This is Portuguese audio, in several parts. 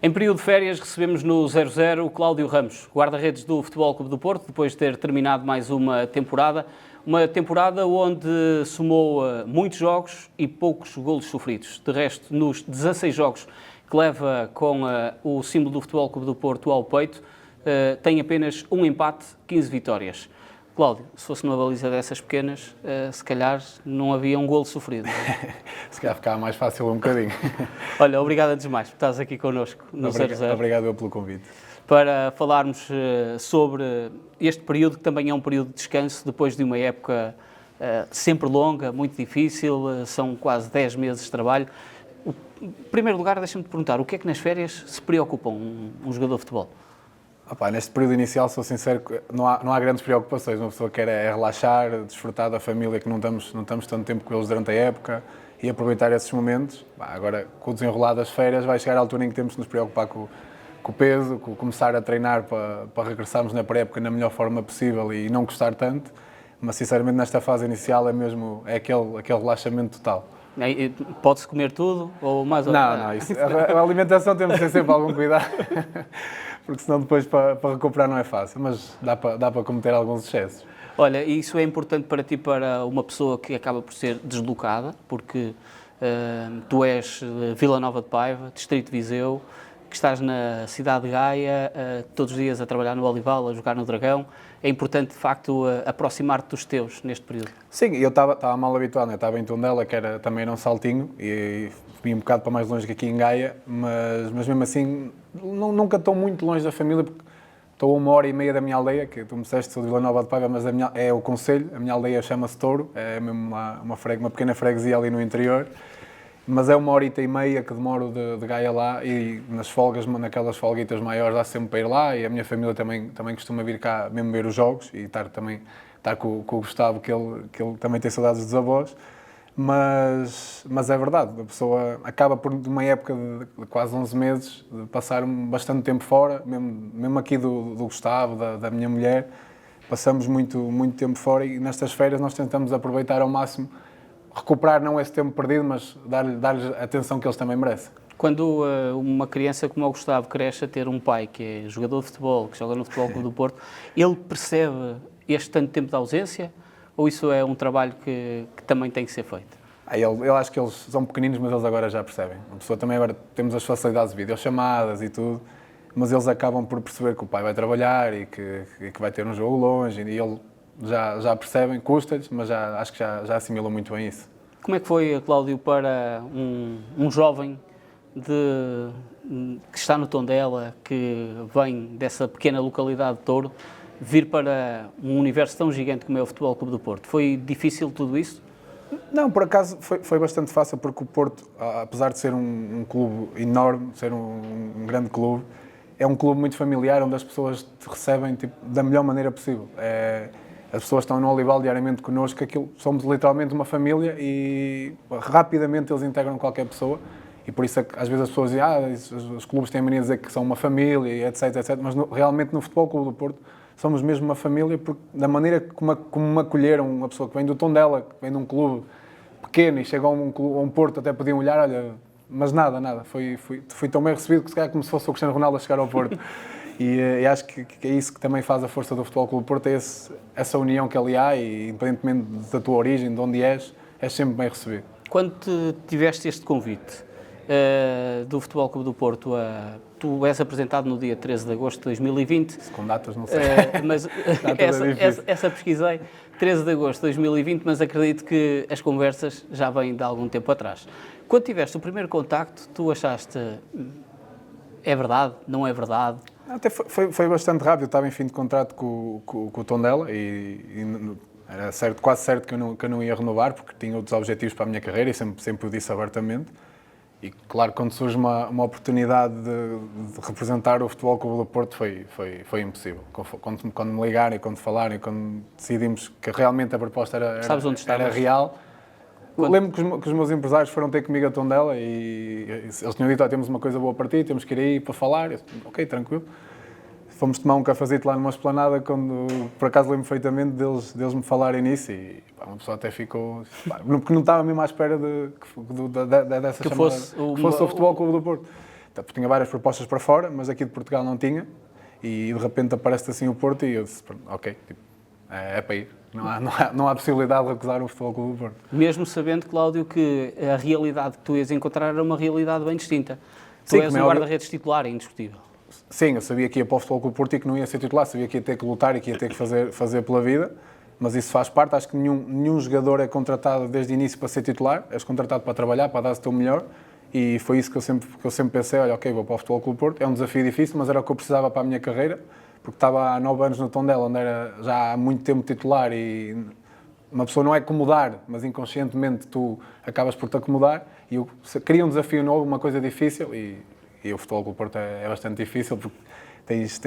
Em período de férias recebemos no 0-0 o Cláudio Ramos, guarda-redes do Futebol Clube do Porto, depois de ter terminado mais uma temporada onde somou muitos jogos e poucos golos sofridos. De resto, nos 16 jogos que leva com o símbolo do Futebol Clube do Porto ao peito, tem apenas um empate, 15 vitórias. Cláudio, se fosse numa baliza dessas pequenas, se calhar não havia um golo sofrido. Se calhar ficava mais fácil um bocadinho. Olha, obrigado antes de mais por estás aqui connosco no 0-0. Obrigado pelo convite. Para falarmos sobre este período, que também é um período de descanso, depois de uma época sempre longa, muito difícil, são quase 10 meses de trabalho. Em primeiro lugar, deixa-me te perguntar, o que é que nas férias se preocupa um jogador de futebol? Neste período inicial, sou sincero, não há grandes preocupações. Uma pessoa quer relaxar, desfrutar da família, que não estamos tanto tempo com eles durante a época, e aproveitar esses momentos. Agora, com o desenrolar das férias, vai chegar a altura em que temos de nos preocupar com o peso, com começar a treinar para regressarmos na pré-época na melhor forma possível e não custar tanto. Mas, sinceramente, nesta fase inicial é aquele relaxamento total. Pode-se comer tudo? Ou mais? Não, a alimentação temos de ter sempre algum cuidado, porque senão depois para recuperar não é fácil, mas dá para cometer alguns excessos. Olha, isso é importante para ti, para uma pessoa que acaba por ser deslocada, porque tu és de Vila Nova de Paiva, Distrito de Viseu, que estás na cidade de Gaia, todos os dias a trabalhar no Olival, a jogar no Dragão. É importante, de facto, aproximar-te dos teus neste período. Sim, eu estava mal habituado, né? Estava em Tondela, que também era um saltinho, e vim um bocado para mais longe que aqui em Gaia, mas mesmo assim nunca estou muito longe da família, porque estou a 1h30 da minha aldeia, que tu me disseste, sou de Vila Nova de Paiva, mas é o concelho, a minha aldeia chama-se Touro, é mesmo uma pequena freguesia ali no interior. Mas é 1h30 que demoro de Gaia lá, e nas folgas, naquelas folguitas maiores, dá sempre para ir lá, e a minha família também costuma vir cá mesmo ver os jogos e estar com o Gustavo, que ele também tem saudades dos avós. Mas é verdade, a pessoa acaba por, de uma época de quase 11 meses, de passar bastante tempo fora, mesmo aqui do Gustavo, da minha mulher, passamos muito tempo fora, e nestas férias nós tentamos aproveitar ao máximo, recuperar não esse tempo perdido, mas dar-lhes a atenção que eles também merecem. Quando uma criança como o Gustavo cresce a ter um pai que é jogador de futebol, que joga no Futebol Clube do Porto, ele percebe este tanto tempo de ausência, ou isso é um trabalho que também tem que ser feito? Eu acho que eles são pequeninos, mas eles agora já percebem. A pessoa também agora temos as facilidades de videochamadas e tudo, mas eles acabam por perceber que o pai vai trabalhar e que vai ter um jogo longe, e ele já percebem, custa-lhes, mas acho que já assimilam muito bem isso. Como é que foi, Cláudio, para um jovem que está no Tondela, que vem dessa pequena localidade de Touro, vir para um universo tão gigante como é o Futebol Clube do Porto? Foi difícil tudo isso? Não, por acaso foi bastante fácil, porque o Porto, apesar de ser um clube enorme, ser um grande clube, é um clube muito familiar, onde as pessoas te recebem da melhor maneira possível. As pessoas estão no Olival diariamente connosco, somos literalmente uma família, e rapidamente eles integram qualquer pessoa, e por isso é que às vezes as pessoas dizem os clubes têm a mania de dizer que são uma família, etc, mas realmente no Futebol Clube do Porto somos mesmo uma família, porque da maneira como me acolheram, uma pessoa que vem do Tondela, que vem de um clube pequeno e chega a um Porto, até podiam olhar, olha, mas nada, foi tão bem recebido que se calhar como se fosse o Cristiano Ronaldo a chegar ao Porto. E acho que é isso que também faz a força do Futebol Clube do Porto, é essa união que ali há, e independentemente da tua origem, de onde és sempre bem recebido. Quando tiveste este convite do Futebol Clube do Porto, tu és apresentado no dia 13 de agosto de 2020. Com datas, não sei. Mas essa pesquisei, 13 de agosto de 2020, mas acredito que as conversas já vêm de algum tempo atrás. Quando tiveste o primeiro contacto, tu achaste, é verdade, não é verdade? Até foi bastante rápido. Eu estava em fim de contrato com o Tondela, e era quase certo que eu não ia renovar, porque tinha outros objetivos para a minha carreira, e sempre o disse abertamente. E claro, quando surge uma oportunidade de representar o Futebol Clube do Porto, foi impossível. Quando me ligarem, quando falarem, quando decidimos que realmente a proposta era real. Lembro que os meus empresários foram ter comigo a Tondela, e eles tinham dito, temos uma coisa boa para ti, temos que ir aí para falar. Eu disse, ok, tranquilo. Fomos tomar um cafezito lá numa esplanada, quando por acaso lembro perfeitamente deles me falarem nisso, e uma pessoa até ficou... porque não estava mesmo à espera dessa chamada, que fosse o Futebol Clube do Porto. tinha várias propostas para fora, mas aqui de Portugal não tinha, e de repente aparece assim o Porto e eu disse, ok, tipo, é para ir. Não há possibilidade de recusar o Futebol Clube do Porto. Mesmo sabendo, Cláudio, que a realidade que tu ias encontrar era uma realidade bem distinta. Sim, Tu és um guarda-redes titular, é indiscutível. Sim, eu sabia que ia para o Futebol Clube do Porto e que não ia ser titular, sabia que ia ter que lutar e que ia ter que fazer pela vida, mas isso faz parte. Acho que nenhum jogador é contratado desde o início para ser titular, és contratado para trabalhar, para dar o teu melhor, e foi isso que eu sempre pensei, olha, ok, vou para o Futebol Clube do Porto, é um desafio difícil, mas era o que eu precisava para a minha carreira, porque estava há 9 anos no Tondela, onde era já há muito tempo titular, e uma pessoa não é acomodar, mas inconscientemente tu acabas por te acomodar, e eu queria um desafio novo, uma coisa difícil, e o Futebol Clube do Porto é bastante difícil, porque tens,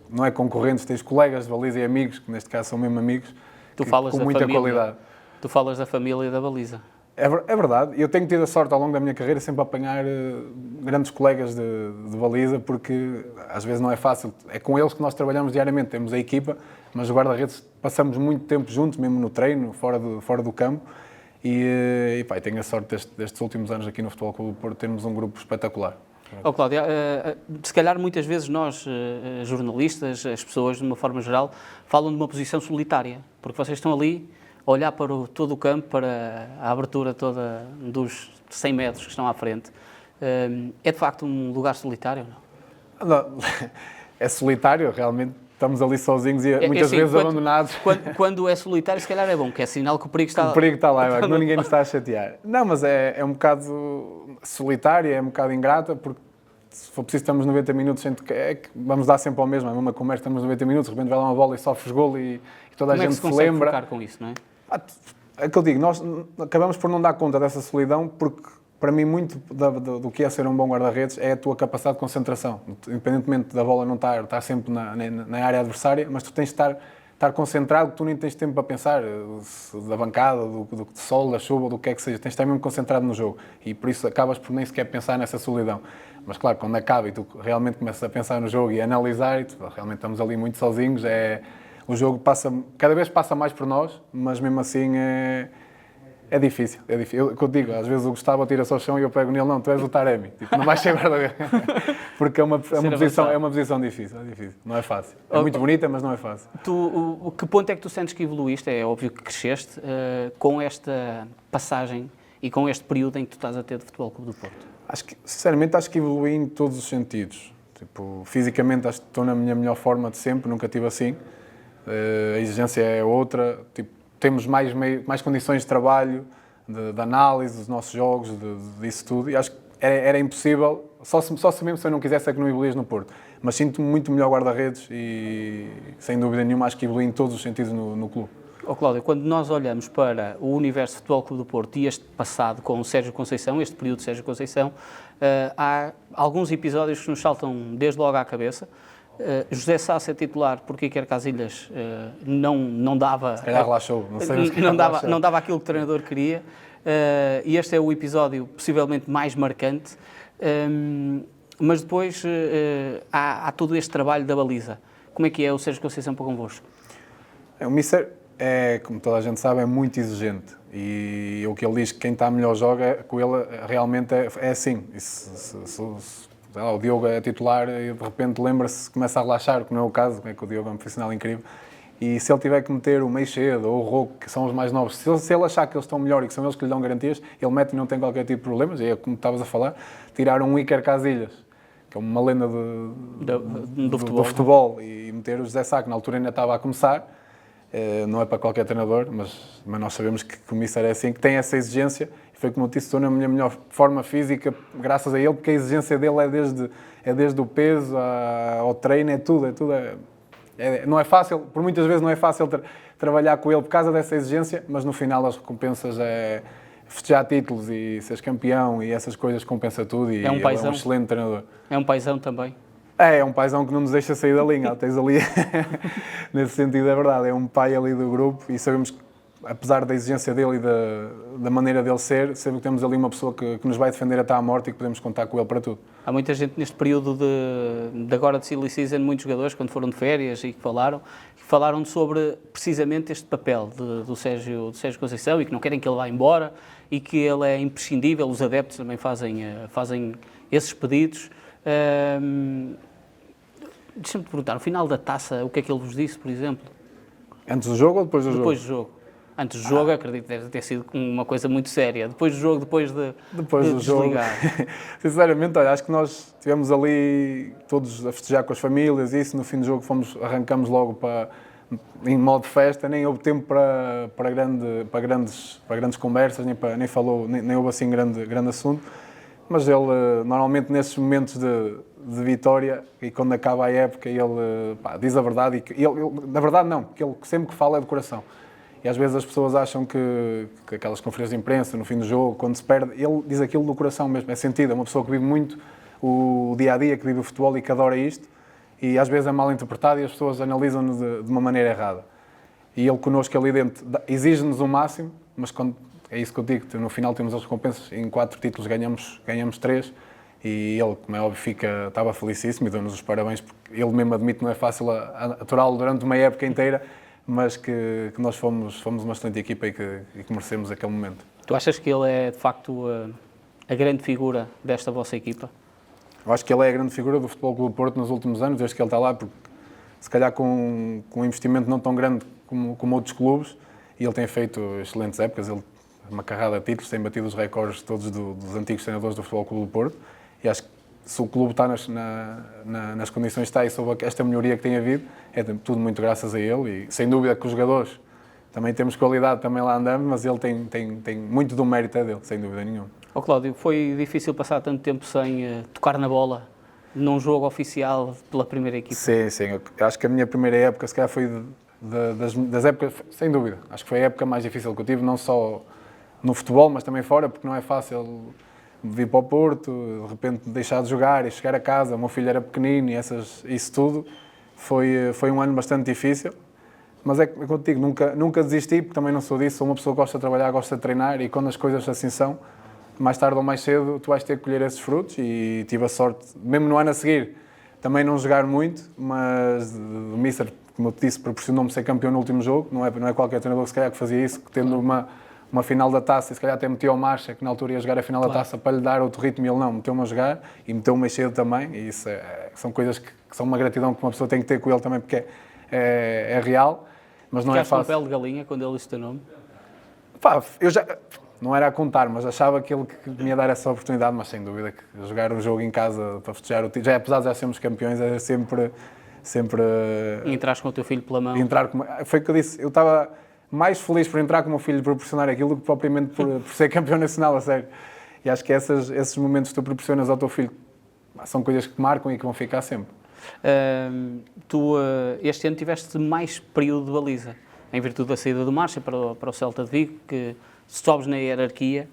não é concorrentes, tens colegas de baliza e amigos, que neste caso são mesmo amigos, com muita qualidade. Tu falas da família e da baliza. É verdade, eu tenho tido a sorte ao longo da minha carreira sempre a apanhar grandes colegas de baliza, porque às vezes não é fácil, é com eles que nós trabalhamos diariamente, temos a equipa, mas os guarda-redes passamos muito tempo juntos, mesmo no treino, fora do campo, e tenho a sorte destes últimos anos aqui no Futebol Clube do Porto termos um grupo espetacular. Oh, Cláudio, se calhar muitas vezes nós, jornalistas, as pessoas de uma forma geral, falam de uma posição solitária, porque vocês estão ali a olhar para todo o campo, para a abertura toda dos 100 metros que estão à frente. É de facto um lugar solitário, não? Não, é solitário, realmente estamos ali sozinhos e muitas vezes abandonados. Quando é solitário, se calhar é bom, que é sinal que o perigo está lá. O perigo está lá, que ninguém nos está a chatear. Não, mas é um bocado solitário, é um bocado ingrata, porque se for preciso estamos 90 minutos, vamos dar sempre ao mesmo, é uma conversa, estamos 90 minutos, de repente vai lá uma bola e sofres golo e toda a gente se lembra. Como é que se consegue focar com isso, não é? É que eu digo, nós acabamos por não dar conta dessa solidão, porque para mim muito do que é ser um bom guarda-redes é a tua capacidade de concentração. Independentemente da bola não estar sempre na área adversária, mas tu tens de estar concentrado, tu nem tens tempo para pensar da bancada, do sol, da chuva, do que é que seja. Tens de estar mesmo concentrado no jogo e por isso acabas por nem sequer pensar nessa solidão. Mas claro, quando acaba e tu realmente começas a pensar no jogo e a analisar, e realmente estamos ali muito sozinhos, o jogo cada vez passa mais por nós, mas mesmo assim é difícil. O que eu digo, às vezes o Gustavo tira-se ao chão e eu pego nele, não, tu és o Taremi, tipo, não vais ser guarda-redes. Porque é uma posição difícil, não é fácil. É muito bonita, mas não é fácil. Que ponto é que tu sentes que evoluíste? É óbvio que cresceste com esta passagem e com este período em que tu estás a ter de Futebol Clube do Porto. Sinceramente, acho que evoluí em todos os sentidos. Tipo, fisicamente, acho que estou na minha melhor forma de sempre, nunca tive assim. A exigência é outra. Tipo, temos mais condições de trabalho, de análise dos nossos jogos, disso tudo. E acho que era impossível, só se mesmo se eu não quisesse é que não evoluías no Porto. Mas sinto-me muito melhor guarda-redes e, sem dúvida nenhuma, acho que evoluí em todos os sentidos no clube. Oh, Cláudio, quando nós olhamos para o universo do Futebol Clube do Porto e este passado com o Sérgio Conceição, este período de Sérgio Conceição, há alguns episódios que nos saltam desde logo à cabeça. José Sá ser titular porque Iker Casillas não dava... Relaxou, não dava aquilo que o treinador queria. E este é o episódio possivelmente mais marcante. Mas depois há todo este trabalho da baliza. Como é que é o Sérgio Conceição para convosco? O Mister como toda a gente sabe, é muito exigente. E o que ele diz que quem está melhor joga, com ele realmente é assim. O Diogo é titular e de repente lembra-se, começa a relaxar, que não é o caso, é que o Diogo é um profissional incrível. E se ele tiver que meter o Meixedo ou o Rocco, que são os mais novos, se ele achar que eles estão melhor e que são eles que lhe dão garantias, ele mete e não tem qualquer tipo de problemas. E é como estavas a falar, tirar um Iker Casillas, que é uma lenda do futebol, e meter o José Sá, que na altura ainda estava a começar. Não é para qualquer treinador, mas nós sabemos que o Mister é assim, que tem essa exigência. E foi como eu disse, estou na minha melhor forma física, graças a ele, porque a exigência dele é desde o peso ao treino, é tudo. Não é fácil, por muitas vezes não é fácil trabalhar com ele por causa dessa exigência, mas no final as recompensas é festejar títulos e seres campeão e essas coisas compensa tudo. E é um paizão. É um excelente treinador. É um paizão também. É um paizão que não nos deixa sair da linha, tens ali, nesse sentido é verdade, é um pai ali do grupo e sabemos que, apesar da exigência dele e da maneira dele ser, sabemos que temos ali uma pessoa que nos vai defender até à morte e que podemos contar com ele para tudo. Há muita gente neste período de agora de silly season, muitos jogadores, quando foram de férias e que falaram sobre precisamente este papel do Sérgio Conceição e que não querem que ele vá embora e que ele é imprescindível, os adeptos também fazem esses pedidos. Deixa-me te perguntar, no final da taça, o que é que ele vos disse, por exemplo? Antes do jogo ou depois do jogo? Depois do jogo. Antes do jogo, acredito que deve ter sido uma coisa muito séria. Depois do jogo, depois de desligar. Sinceramente, olha, acho que nós estivemos ali todos a festejar com as famílias e isso. No fim do jogo arrancamos logo em modo festa, nem houve tempo para grandes conversas, nem houve assim grande assunto. Mas ele, normalmente nesses momentos de vitória, e quando acaba a época, ele diz a verdade. Na verdade não, porque ele sempre que fala é de coração. E às vezes as pessoas acham que aquelas conferências de imprensa, no fim do jogo, quando se perde, ele diz aquilo do coração mesmo, é sentido. É uma pessoa que vive muito o dia-a-dia, que vive o futebol e que adora isto. E às vezes é mal interpretado e as pessoas analisam-no de uma maneira errada. E ele connosco ali dentro exige-nos o máximo, mas é isso que eu digo, no final temos as recompensas, em 4 títulos ganhamos 3, e ele, como é óbvio, estava felicíssimo e deu-nos os parabéns, porque ele mesmo admite que não é fácil aturá-lo durante uma época inteira, mas que nós fomos uma excelente equipa e que merecemos aquele momento. Tu achas que ele é, de facto, a grande figura desta vossa equipa? Eu acho que ele é a grande figura do Futebol Clube do Porto nos últimos anos, desde que ele está lá, porque se calhar com um investimento não tão grande como outros clubes, e ele tem feito excelentes épocas, ele uma carrada de títulos, tem batido os recordes todos dos antigos treinadores do Futebol Clube do Porto, e acho que se o clube está nas condições que está e sob esta melhoria que tem havido, é tudo muito graças a ele, e sem dúvida que os jogadores também temos qualidade, também lá andamos, mas ele tem muito do mérito dele, sem dúvida nenhuma. Cláudio, foi difícil passar tanto tempo sem tocar na bola num jogo oficial pela primeira equipa? Sim. Eu acho que a minha primeira época, se calhar, foi das épocas, sem dúvida. Acho que foi a época mais difícil que eu tive, não só no futebol, mas também fora, porque não é fácil vir para o Porto, de repente deixar de jogar e chegar a casa. O meu filho era pequenino e isso tudo. Foi um ano bastante difícil. Mas é como eu te digo, nunca desisti, porque também não sou disso. Sou uma pessoa que gosta de trabalhar, gosta de treinar, e quando as coisas assim são, mais tarde ou mais cedo, tu vais ter que colher esses frutos, e tive a sorte, mesmo no ano a seguir, também não jogar muito, mas o Mister, como eu te disse, proporcionou-me ser campeão no último jogo. Não é qualquer treinador que se calhar que fazia isso, que tendo uma final da taça, e se calhar até meteu ao Marcha, que na altura ia jogar a final da taça para lhe dar outro ritmo, e ele não, meteu-me a jogar, e meteu-me mais cedo também, e isso são coisas que são uma gratidão que uma pessoa tem que ter com ele também, porque é real, mas não é fácil. Ficaste com pele de galinha quando ele disse o teu nome? Eu já, não era a contar, mas achava que ele me ia dar essa oportunidade, mas sem dúvida que jogar um jogo em casa para festejar o título, apesar de já sermos campeões, é sempre... E entraste com o teu filho pela mão? Foi o que eu disse, eu estava mais feliz por entrar com o meu filho e proporcionar aquilo do que propriamente por ser campeão nacional, a sério. E acho que esses momentos que tu proporcionas ao teu filho são coisas que marcam e que vão ficar sempre. Tu este ano tiveste mais período de baliza, em virtude da saída do Marcha para o Celta de Vigo, que sobes na hierarquia.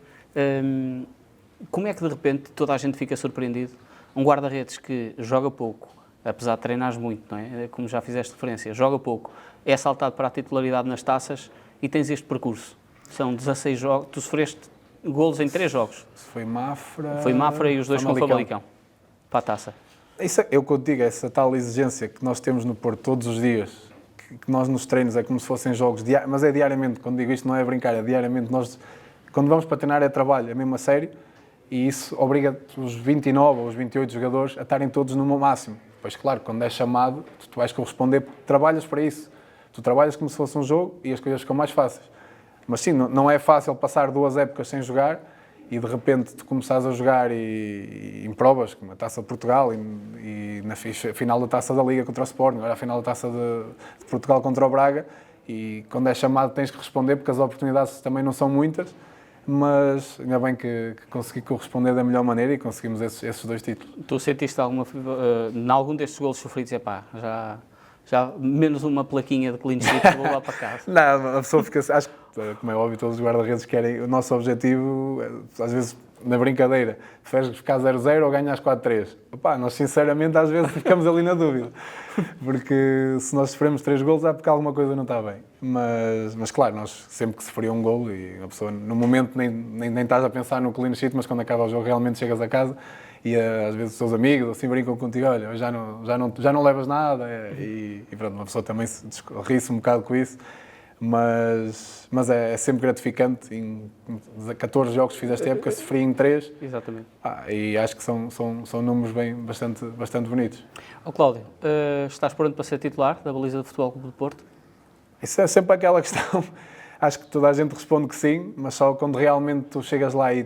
Como é que de repente toda a gente fica surpreendido? Um guarda-redes que joga pouco, apesar de treinares muito, não é? Como já fizeste referência, joga pouco, é saltado para a titularidade nas taças e tens este percurso. São 16 jogos, tu sofreste golos em 3 jogos. Foi Mafra... Foi Mafra e os 2 com o Famalicão, para a taça. Isso é o que eu te digo, essa tal exigência que nós temos no Porto todos os dias, que nós nos treinos é como se fossem jogos, mas é diariamente, quando digo isto não é brincar, é diariamente. Nós, quando vamos para treinar é trabalho, é mesmo a sério, e isso obriga os 29 ou os 28 jogadores a estarem todos no máximo. Pois claro, quando és chamado, tu vais corresponder, porque trabalhas para isso. Tu trabalhas como se fosse um jogo e as coisas ficam mais fáceis. Mas sim, não é fácil passar 2 épocas sem jogar e de repente tu começares a jogar e em provas, como a Taça de Portugal e na final da Taça da Liga contra o Sporting, agora a final da Taça de Portugal contra o Braga, e quando és chamado tens que responder, porque as oportunidades também não são muitas, mas ainda bem que consegui corresponder da melhor maneira e conseguimos esses 2 títulos. Tu sentiste em algum destes golos sofridos, já menos uma plaquinha de clean sheet, vou lá para casa? Não, a pessoa fica... Acho que, como é óbvio, todos os guarda-redes querem... O nosso objetivo, às vezes, na brincadeira, preferes ficar 0-0 ou ganhas 4-3. Nós, sinceramente, às vezes ficamos ali na dúvida. Porque se nós sofremos 3 golos é porque alguma coisa não está bem. Mas claro, nós sempre que sofria um golo, e a pessoa, no momento, nem estás a pensar no clean sheet, mas quando acaba o jogo, realmente chegas a casa e às vezes os teus amigos assim brincam contigo, olha, já não levas nada, e pronto, uma pessoa também ri-se um bocado com isso, mas é sempre gratificante. Em 14 jogos que fiz esta época, sofri em 3. Exatamente. E acho que são números bastante bonitos. Cláudio, estás pronto para ser titular da baliza do Futebol Clube do Porto? Isso é sempre aquela questão. Acho que toda a gente responde que sim, mas só quando realmente tu chegas lá e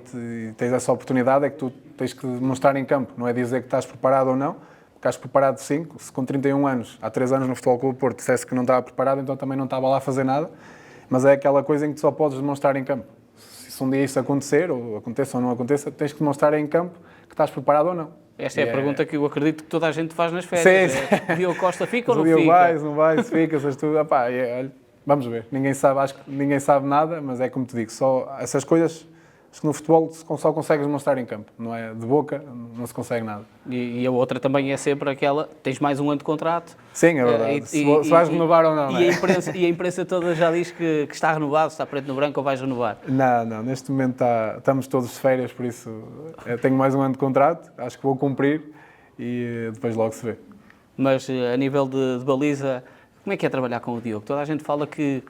tens essa oportunidade é que tu tens que demonstrar em campo. Não é dizer que estás preparado ou não, porque estás preparado sim. Se com 31 anos, há 3 anos no Futebol Clube do Porto, dissesse que não estava preparado, então também não estava lá a fazer nada. Mas é aquela coisa em que tu só podes demonstrar em campo. Se um dia isso acontecer, ou aconteça ou não aconteça, tens que demonstrar em campo que estás preparado ou não. Esta é a pergunta que eu acredito que toda a gente faz nas férias. Sim. O Diogo Costa fica ou não fica? fica? Não vai, se fica, se tu... olha, vamos ver. Ninguém sabe, acho que ninguém sabe nada, mas é como te digo, só essas coisas, acho que no futebol só consegues demonstrar em campo, não é? De boca não se consegue nada. E a outra também é sempre aquela, tens mais um ano de contrato. Sim, é verdade. Se vais renovar ou não, não é? E a imprensa toda já diz que está renovado, está preto no branco ou vais renovar? Não, neste momento estamos todos de férias, por isso tenho mais um ano de contrato, acho que vou cumprir e depois logo se vê. Mas a nível de baliza, como é que é trabalhar com o Diogo? Toda a gente fala que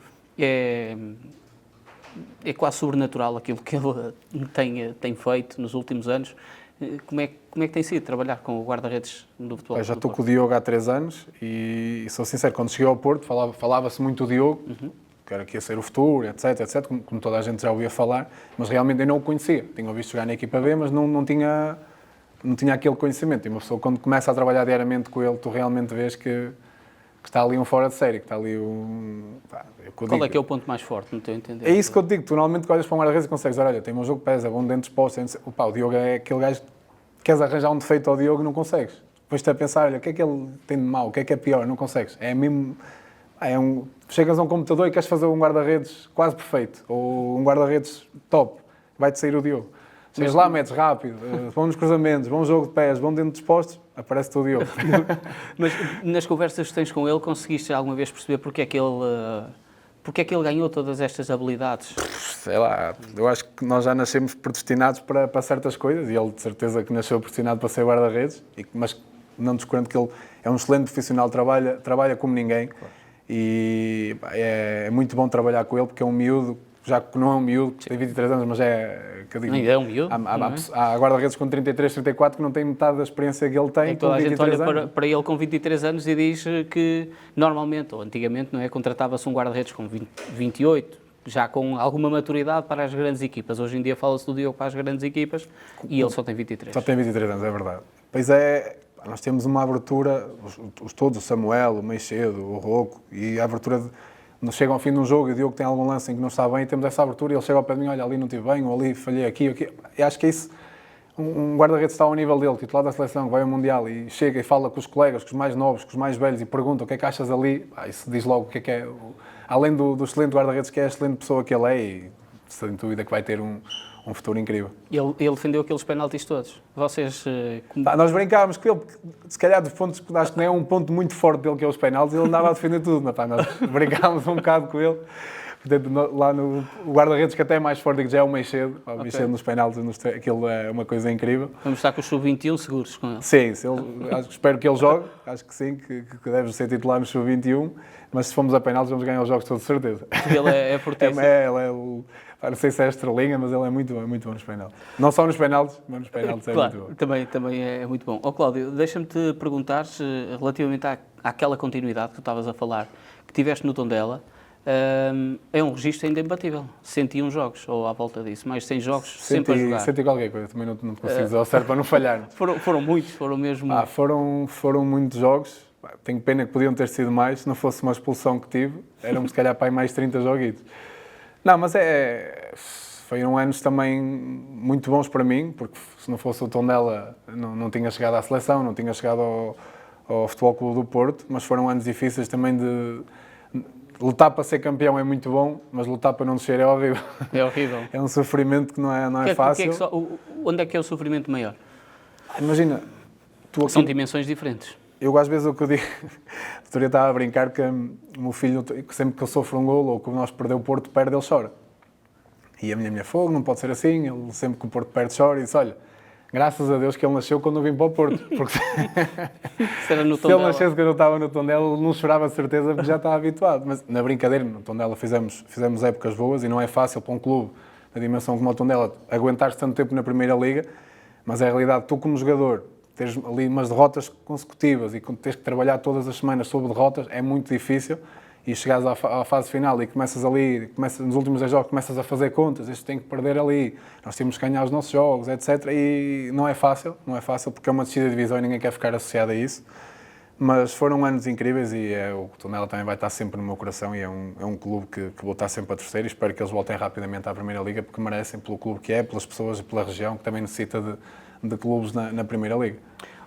é quase sobrenatural aquilo que ele tem feito nos últimos anos. Como é que tem sido trabalhar com o guarda-redes do futebol? Eu já estou com o Diogo há 3 anos e sou sincero, quando cheguei ao Porto falava-se muito do Diogo, que era que ia ser o futuro, etc, como toda a gente já ouvia falar, mas realmente eu não o conhecia. Tinha ouvido jogar na equipa B, mas não tinha aquele conhecimento. E uma pessoa, quando começa a trabalhar diariamente com ele, tu realmente vês que está ali um fora de série, que está ali um... Qual é que é o ponto mais forte, no teu entender? É isso que eu te digo, tu normalmente olhas para um guarda-redes e consegues dizer, olha, tem um jogo que pesa, bom dentro exposto, o Diogo é aquele gajo que queres arranjar um defeito ao Diogo e não consegues. Depois-te a pensar, olha, o que é que ele tem de mau, o que é pior, não consegues. É mesmo... chegas a um computador e queres fazer um guarda-redes quase perfeito, ou um guarda-redes top, vai-te sair o Diogo. Chegas lá, metes rápido, bom nos cruzamentos, bom jogo de pés, bom dentro dispostos, aparece-te o Diogo. Mas nas conversas que tens com ele, conseguiste alguma vez perceber porque é que ele ganhou todas estas habilidades? Sei lá, eu acho que nós já nascemos predestinados para certas coisas e ele de certeza que nasceu predestinado para ser guarda-redes, mas não descurando que ele é um excelente profissional, trabalha como ninguém. Claro. E é muito bom trabalhar com ele porque é um miúdo, já que não é um miúdo, tem 23 anos, mas ainda é um miúdo. Há guarda-redes com 33, 34 que não têm metade da experiência que ele tem. Toda a gente olha para ele com 23 anos e diz que normalmente, ou antigamente, não é, contratava-se um guarda-redes com 28, já com alguma maturidade para as grandes equipas. Hoje em dia fala-se do Diogo para as grandes equipas e ele só tem 23. Só tem 23 anos, é verdade. Pois nós temos uma abertura, todos, o Samuel, o Meixedo, o Rocco, e a abertura nos chegam ao fim de um jogo e o Diogo tem algum lance em que não está bem, temos essa abertura e ele chega ao pé de mim, olha, ali não estive bem, ou ali falhei aqui. E acho que é isso, um guarda-redes está ao nível dele, titular da seleção, que vai ao Mundial e chega e fala com os colegas, com os mais novos, com os mais velhos e pergunta o que é que achas ali, isso diz logo o que é, além do excelente guarda-redes que é a excelente pessoa que ele é e sem dúvida que vai ter um futuro incrível. Ele defendeu aqueles penaltis todos. Vocês... nós brincávamos com ele, porque se calhar dos pontos que acho que não é um ponto muito forte dele, que é os penaltis, ele andava a defender tudo. Nós brincávamos um bocado com ele. Portanto, lá no guarda-redes, que até é mais forte, que já é o Meixedo. O Meixedo nos penaltis, aquilo é uma coisa incrível. Vamos estar com o sub-21 seguros com ele. Sim, espero que ele jogue. Acho que sim, que deve ser titular no sub-21. Mas se formos a penaltis, vamos ganhar os jogos todos de certeza. Ele é fortíssimo. Não sei se é estrelinha, mas ele é muito bom nos penaltis. Não só nos penaltis, mas nos penaltis claro, é muito bom. Também é muito bom. Cláudio, deixa-me-te perguntar relativamente àquela continuidade que tu estavas a falar, que tiveste no Tondela, é um registro ainda imbatível. 101 jogos, ou à volta disso, mais 100 jogos sempre a jogar. 100 e qualquer coisa, também não consigo dizer ao certo para não falhar. Foram muitos, foram mesmo... Foram muitos jogos. Tenho pena que podiam ter sido mais, se não fosse uma expulsão que tive, eram se calhar para aí mais 30 joguitos. Não, mas foram anos também muito bons para mim, porque se não fosse o Tondela não tinha chegado à seleção, não tinha chegado ao Futebol Clube do Porto, mas foram anos difíceis também de... Lutar para ser campeão é muito bom, mas lutar para não descer é horrível. É horrível. É um sofrimento que não é fácil. Onde é que é o sofrimento maior? Imagina... São dimensões diferentes. Eu, às vezes, o que eu digo, a doutora estava a brincar que o meu filho, sempre que eu sofro um golo ou que nós perdemos o Porto, ele chora. E a minha fogo, não pode ser assim, ele sempre que o Porto perde chora e diz, olha, Graças a Deus que ele nasceu quando eu vim para o Porto. Porque Se era no se ele Tondela. nascesse quando eu estava no Tondela, ele não chorava de certeza porque já estava habituado. Mas na brincadeira, no Tondela fizemos épocas boas e não é fácil para um clube da dimensão como o Tondela aguentar-se tanto tempo na Primeira Liga, mas é a realidade, tu como jogador, teres ali umas derrotas consecutivas e teres que trabalhar todas as semanas sobre derrotas, é muito difícil. E chegares à fase final e começas ali, nos últimos 10 jogos, começas a fazer contas, este tem que perder ali, nós temos que ganhar os nossos jogos, etc. E não é fácil porque é uma descida de divisão e ninguém quer ficar associado a isso. Mas foram anos incríveis e o Tondela também vai estar sempre no meu coração e é um clube que vou estar sempre a torcer e espero que eles voltem rapidamente à Primeira Liga porque merecem pelo clube que é, pelas pessoas e pela região que também necessita de clubes na Primeira Liga.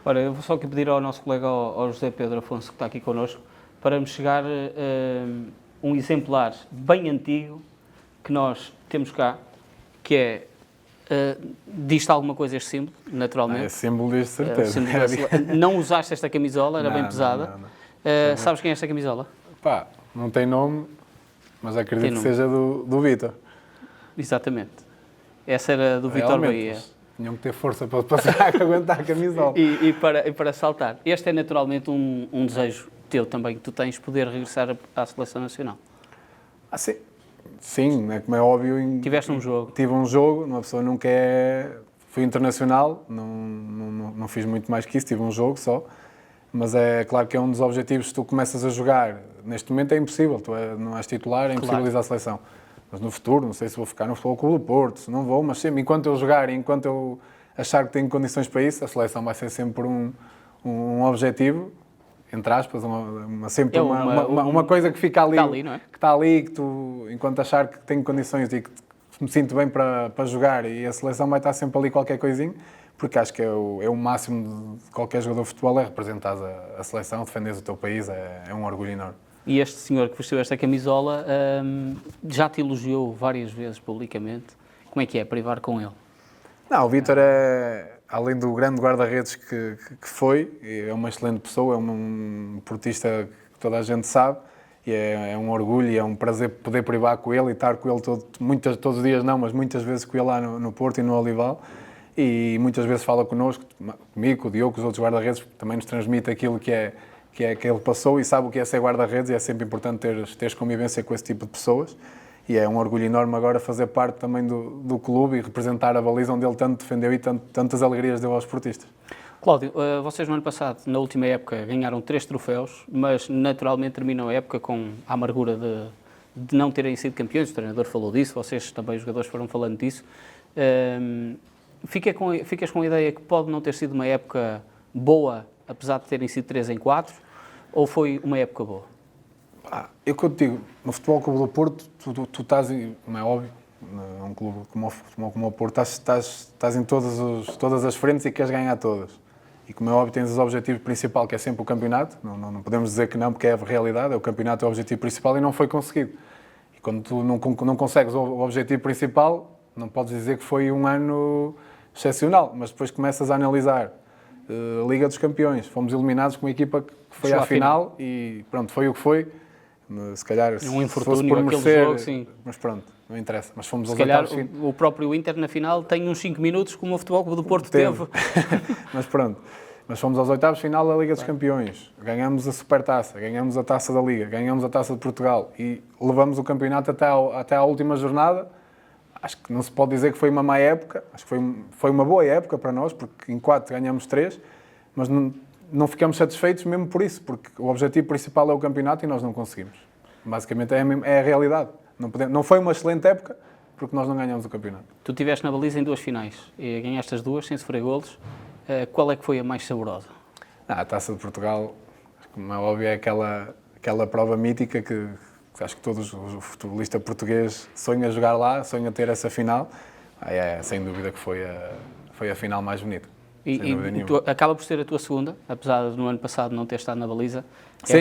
Ora, eu vou só aqui pedir ao nosso colega, ao José Pedro Afonso, que está aqui connosco, para me chegar um exemplar bem antigo que nós temos cá, que é, diz-te alguma coisa este símbolo, naturalmente. É símbolo de certeza. Não usaste esta camisola, era bem pesada. Não. Sabes quem é esta camisola? Pá, não tem nome, mas acredito que seja do Vítor. Exatamente. Essa era do Vítor Bahia. Tinham que ter força para passar, aguentar a camisola. E para saltar. Este é naturalmente um desejo teu também, que tu tens, poder regressar à Seleção Nacional. Sim. Sim, como é óbvio. Tiveste um jogo. Tive um jogo, uma pessoa nunca fui internacional, não fiz muito mais que isso, tive um jogo só. Mas é claro que é um dos objetivos, se tu começas a jogar, neste momento é impossível, tu não és titular, é impossível ir à seleção. Mas no futuro, não sei se vou ficar no Futebol Clube do Porto, se não vou, mas sempre, enquanto eu jogar e enquanto eu achar que tenho condições para isso, a seleção vai ser sempre um objetivo, entre aspas, uma coisa que fica ali, não é? que está ali, que tu, enquanto achar que tenho condições e que me sinto bem para jogar e a seleção vai estar sempre ali qualquer coisinho, porque acho que é o máximo de qualquer jogador de futebol é representar a seleção, defenderes o teu país, é um orgulho enorme. E este senhor que vestiu esta camisola já te elogiou várias vezes publicamente. Como é que é privar com ele? Não, o Vítor além do grande guarda-redes que foi, é uma excelente pessoa, é um portista que toda a gente sabe, e é um orgulho e é um prazer poder privar com ele e estar com ele todos os dias não, mas muitas vezes com ele lá no Porto e no Olival. E muitas vezes fala connosco, comigo, com o Diogo, com os outros guarda-redes, porque também nos transmite aquilo que ele passou e sabe o que é ser guarda-redes e é sempre importante teres convivência com esse tipo de pessoas. E é um orgulho enorme agora fazer parte também do clube e representar a baliza onde ele tanto defendeu e tantas alegrias deu aos esportistas. Cláudio, vocês no ano passado, na última época, ganharam 3 troféus, mas naturalmente terminam a época com a amargura de não terem sido campeões. O treinador falou disso, vocês também, os jogadores, foram falando disso. Ficas com a ideia que pode não ter sido uma época boa, apesar de terem sido 3 em 4, ou foi uma época boa? Eu que eu te digo, no Futebol Clube do Porto, tu estás, como é óbvio, num clube como o Porto, estás em todas as frentes e queres ganhar todas. E como é óbvio, tens o objetivo principal, que é sempre o campeonato, não podemos dizer que não, porque é a realidade, o campeonato é o objetivo principal e não foi conseguido. E quando tu não consegues o objetivo principal, não podes dizer que foi um ano excepcional, mas depois começas a analisar a Liga dos Campeões. Fomos eliminados com uma equipa que foi à final e pronto, foi o que foi. Se calhar, se fosse por merecer, jogo, sim. Mas pronto, não interessa. Mas fomos se calhar o próprio Inter na final tem uns 5 minutos como o Futebol Clube do Porto teve. Mas pronto, mas fomos aos oitavos final da Liga dos Campeões, ganhamos a Supertaça, ganhamos a Taça da Liga, ganhamos a Taça de Portugal e levamos o campeonato até à última jornada. Acho que não se pode dizer que foi uma má época, acho que foi uma boa época para nós, porque em 4 ganhamos 3, mas não ficamos satisfeitos mesmo por isso, porque o objetivo principal é o campeonato e nós não conseguimos. Basicamente é a realidade. Não foi uma excelente época, porque nós não ganhamos o campeonato. Tu estiveste na baliza em 2 finais, e ganhaste as 2 sem sofrer golos. Qual é que foi a mais saborosa? A Taça de Portugal, como é óbvio, é aquela prova mítica que acho que todos o futebolista português sonha jogar lá, sonha ter essa final. Sem dúvida que foi a final mais bonita. E acaba por ser a tua segunda, apesar de no ano passado não ter estado na baliza. Sim.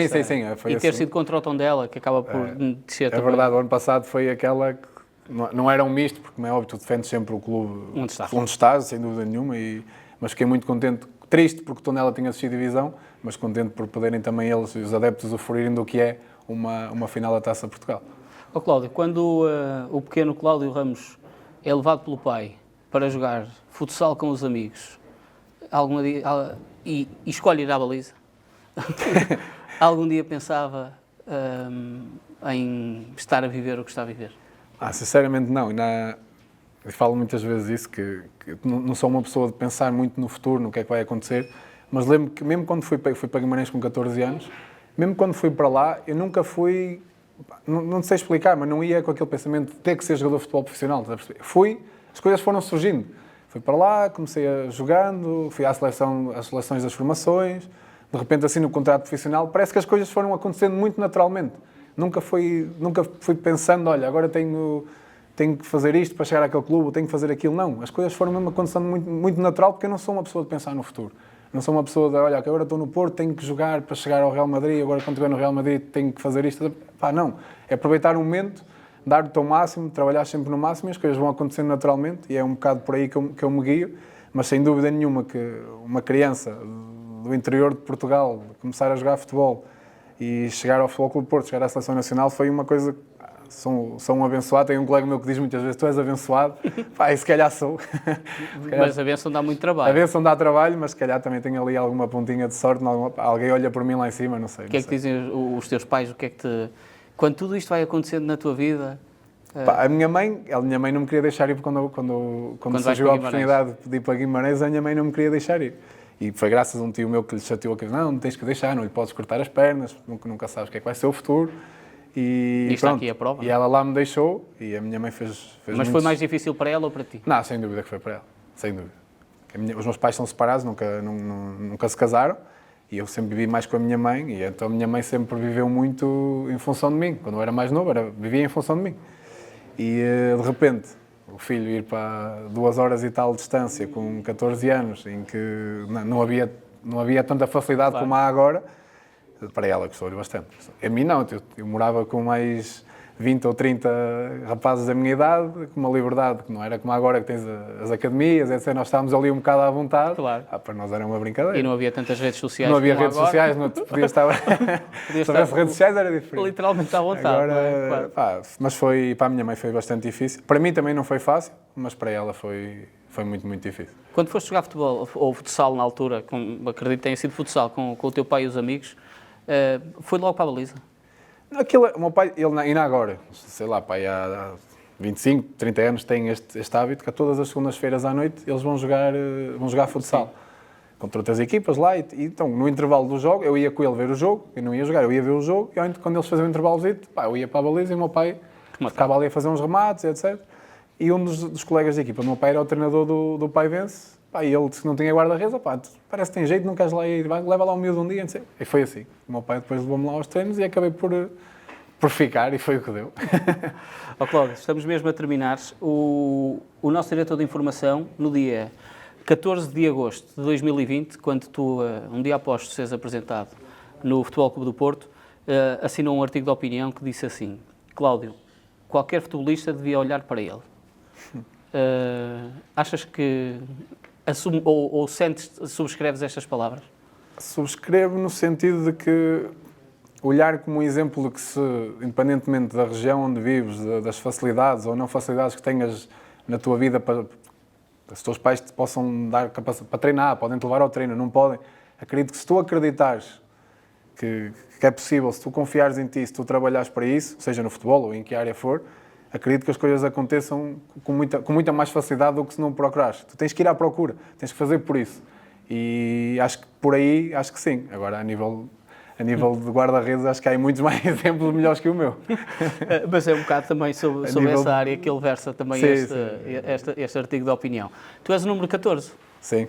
E ter sido contra o Tondela, que acaba por descer também. É verdade, o ano passado foi aquela que não era um misto, porque, como é óbvio, tu defendes sempre o clube onde estás, sem dúvida nenhuma, mas fiquei muito contente, triste porque o Tondela tinha assistido divisão, mas contente por poderem também eles, os adeptos, usufruírem do que é uma final da Taça de Portugal. Cláudio, quando o pequeno Cláudio Ramos é levado pelo pai para jogar futsal com os amigos e escolhe ir à baliza, algum dia pensava em estar a viver o que está a viver? Sinceramente não. Eu falo muitas vezes isso, que não sou uma pessoa de pensar muito no futuro, no que é que vai acontecer, mas lembro que mesmo quando fui para Guimarães com 14 anos, mesmo quando fui para lá, eu nunca fui, não sei explicar, mas não ia com aquele pensamento de ter que ser jogador de futebol profissional. Fui, as coisas foram surgindo. Fui para lá, comecei jogando, fui às seleções das formações, de repente assim no contrato profissional, parece que as coisas foram acontecendo muito naturalmente. Nunca fui pensando, olha, agora tenho que fazer isto para chegar àquele clube, tenho que fazer aquilo. Não, as coisas foram mesmo acontecendo muito, muito natural, porque eu não sou uma pessoa de pensar no futuro. Não sou uma pessoa de, olha, agora estou no Porto, tenho que jogar para chegar ao Real Madrid, agora quando estiver no Real Madrid tenho que fazer isto. Pá, não. É aproveitar o momento, dar o teu máximo, trabalhar sempre no máximo e as coisas vão acontecendo naturalmente e é um bocado por aí que eu me guio, mas sem dúvida nenhuma que uma criança do interior de Portugal começar a jogar futebol e chegar ao Futebol Clube do Porto, chegar à Seleção Nacional foi uma coisa... Sou um abençoado, tem um colega meu que diz muitas vezes, tu és abençoado, pá, e se calhar sou. Mas a bênção dá muito trabalho. A bênção dá trabalho, mas se calhar também tenho ali alguma pontinha de sorte, alguém olha por mim lá em cima, não sei. O que é que dizem os teus pais? O que é que quando tudo isto vai acontecendo na tua vida... Pá, a minha mãe não me queria deixar ir quando surgiu a oportunidade de ir para Guimarães, a minha mãe não me queria deixar ir. E foi graças a um tio meu que lhe chateou, que disse, não tens que deixar, não lhe podes cortar as pernas, nunca sabes o que é que vai ser o futuro. E está aqui a prova. E ela lá me deixou e a minha mãe fez Mas foi mais difícil para ela ou para ti? Não, sem dúvida que foi para ela, sem dúvida. Os meus pais são separados, nunca se casaram e eu sempre vivi mais com a minha mãe e então a minha mãe sempre viveu muito em função de mim. Quando eu era mais novo, vivia em função de mim. E de repente, o filho ir para 2 horas e tal de distância com 14 anos, em que não havia tanta facilidade como há agora, para ela gostou-lhe bastante. A mim não, eu morava com mais 20 ou 30 rapazes da minha idade, com uma liberdade que não era como agora, que tens as academias, etc. Nós estávamos ali um bocado à vontade. Claro. Para nós era uma brincadeira. E não havia tantas redes sociais. Não havia redes sociais, não podias estar... Se houvesse redes sociais era diferente. Literalmente à vontade. Agora, não é? Claro. Mas para a minha mãe foi bastante difícil. Para mim também não foi fácil, mas para ela foi muito, muito difícil. Quando foste jogar futebol, ou futsal na altura, acredito que tenha sido futsal, com o teu pai e os amigos, foi logo para a baliza? O meu pai, ele ainda agora, sei lá, pai, há 25, 30 anos tem este hábito que a todas as segundas-feiras à noite eles vão jogar futsal. Sim. Contra outras equipas lá e então no intervalo do jogo eu ia com ele ver o jogo, eu não ia jogar, eu ia ver o jogo e quando eles faziam o intervalozinho, eu ia para a baliza e o meu pai ficava ali a fazer uns remates, etc. E um dos colegas da equipa, o meu pai era o treinador do Paivense, e ele disse que não tinha guarda-redes, parece que tem jeito, não queres lá ir, leva lá um miúdo um dia, não sei. E foi assim. O meu pai depois levou-me lá aos treinos e acabei por ficar e foi o que deu. Cláudio, estamos mesmo a terminar. O nosso diretor de informação, no dia 14 de agosto de 2020, quando tu, um dia após seres apresentado no Futebol Clube do Porto, assinou um artigo de opinião que disse assim: Cláudio, qualquer futebolista devia olhar para ele. Achas que subscreves estas palavras? Subscrevo no sentido de que olhar como um exemplo de que independentemente da região onde vives, das facilidades ou não facilidades que tenhas na tua vida, para se os teus pais te possam dar capacidade para treinar, podem te levar ao treino, não podem. Acredito que se tu acreditares que é possível, se tu confiares em ti, se tu trabalhares para isso, seja no futebol ou em que área for, acredito que as coisas aconteçam com muita mais facilidade do que se não procurares. Tu tens que ir à procura, tens que fazer por isso. E acho que por aí, acho que sim. Agora, a nível de guarda-redes, acho que há muitos mais exemplos melhores que o meu. Mas é um bocado também sobre essa área que ele versa também este artigo de opinião. Tu és o número 14. Sim.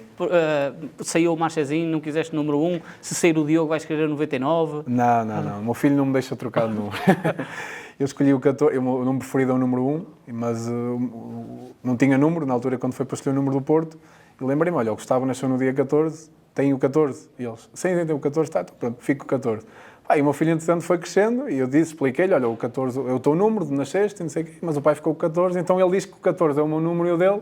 Saiu o Marchezinho, não quiseste o número 1. Se sair o Diogo, vais querer o 99. Não. O meu filho não me deixa trocar de número. Eu escolhi o 14, o número preferido é o número 1, mas não tinha número na altura quando foi para escolher o número do Porto. E lembrei-me, olha, o Gustavo nasceu no dia 14, tem o 14. E eles, sim, tem o 14, então pronto, fico com o 14. E o meu filho, entretanto, foi crescendo e eu expliquei-lhe, olha, o 14 é o teu número de nasceste, não sei o quê, mas o pai ficou com o 14, então ele diz que o 14 é o meu número e o dele,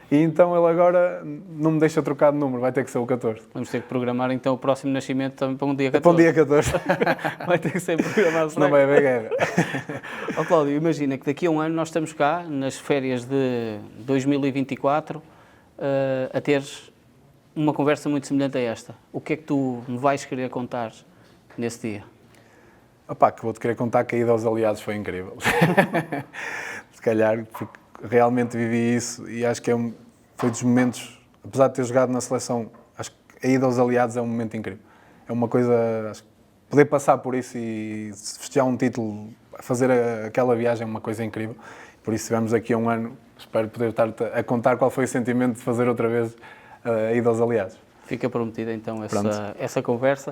e então ele agora não me deixa trocar de número, vai ter que ser o 14. Vamos ter que programar então o próximo nascimento também para um dia 14. Para um dia 14. Vai ter que ser programado. Senão vai haver guerra. Cláudio, imagina que daqui a um ano nós estamos cá, nas férias de 2024, a teres uma conversa muito semelhante a esta. O que é que tu me vais querer contar nesse dia? Que vou-te querer contar que a ida aos aliados foi incrível. Se calhar, porque realmente vivi isso e acho que foi dos momentos, apesar de ter jogado na seleção, acho que a ida aos aliados é um momento incrível. É uma coisa, acho que poder passar por isso e festejar um título, fazer aquela viagem é uma coisa incrível. Por isso, estivemos aqui há um ano, espero poder estar a contar qual foi o sentimento de fazer outra vez a ida aos aliados. Fica prometida então essa conversa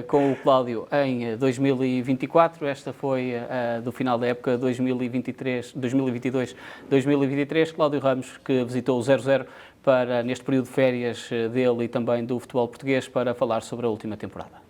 com o Cláudio em 2024. Esta foi do final da época 2022-2023. Cláudio Ramos, que visitou o 00 neste período de férias dele e também do futebol português para falar sobre a última temporada.